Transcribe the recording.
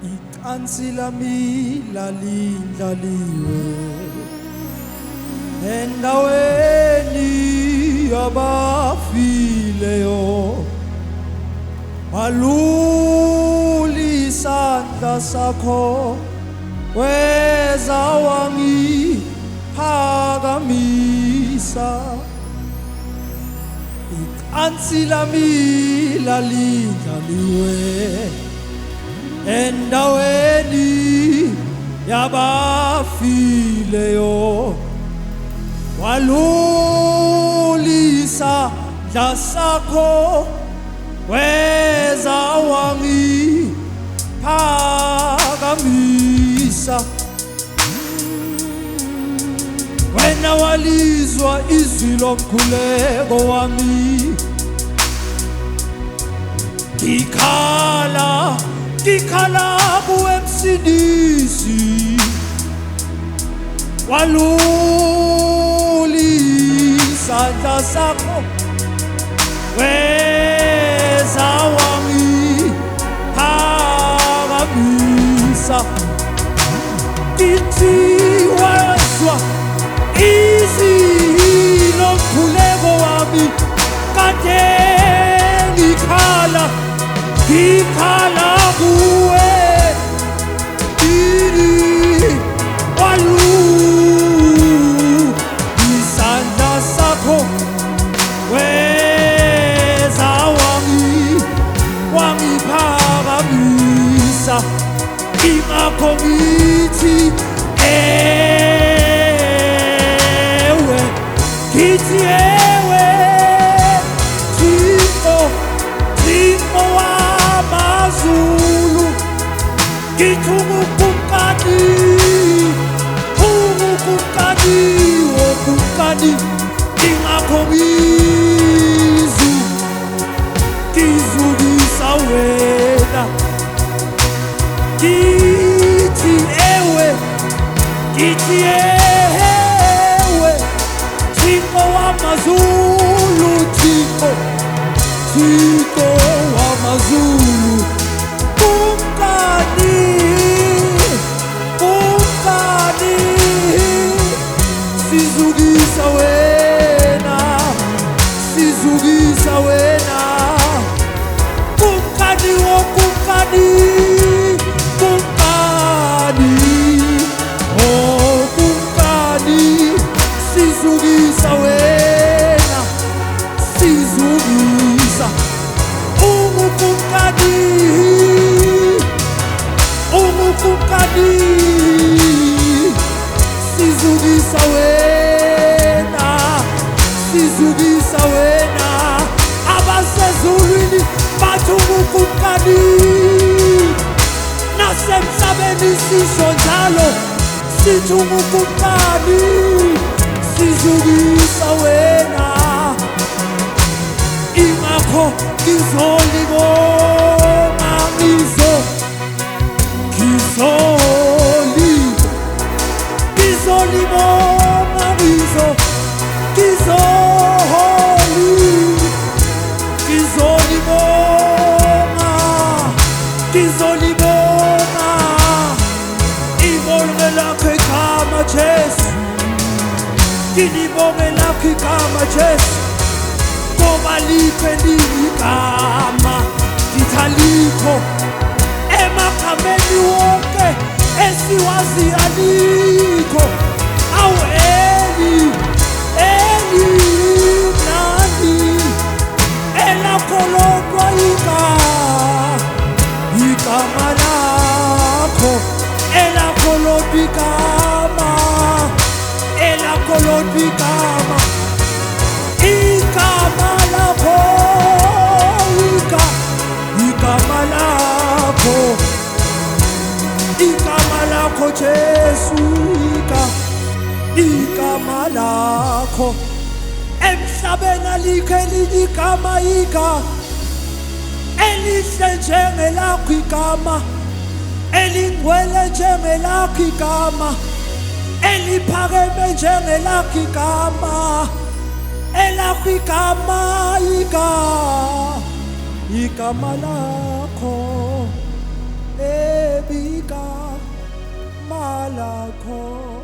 Icansi lami lalindlaliwe endaweni yabafileyo, walula isandla sakho weza wangiphakamisa. Icansi lami lalindlaliwe endaweni yabafileyo, walula isandla sakho weza wangiphakamisa. Wena walizwa izwi lomkhuleko wami, ngikhala kuwe Msindisi, walula isandla sakho weza wangiphakamisa. Ngithi wezwa izwi lomkhuleko wami, kade ngikhala kuwe, walula isandla sakho weza wangiphakamisa. Ingakho ngithi ewe, Thixo wamazulu, ngithi ungukukani wokukani. Ingakho ngizukisa wena, ngithi ewe, Thixo wamazulu, Thixo wamazulu, kungani sizukisa wena, kungani wokungani, sizukisa wena, umukukani, sizukisa wena, abasezulwini bathi umukukani, nasemhlabeni sisho njalo sithi umukukani, sizukisa wena. Ingakho ngizolibonga, ngizolibonga, ngizolibonga, ibonge lakho igama Jesu, ngilibonge lakho igama Jesu, ngoba likho elinye igama, ngithi alikho emagameni wonke esiwazi, alikho. Awu Eli nani, elakho lodwa igama lakho, elakho lodwa igama, elakho lodwa igama, igama lakho, igama lakho, igama lakho Jesu, igama lakho. Emhlabeni alikho elinye igama, elihle njengelakho igama, elingcwele njengelakho igama, eliphakeme njengelakho igama, elakho igama, igama lakho, lakho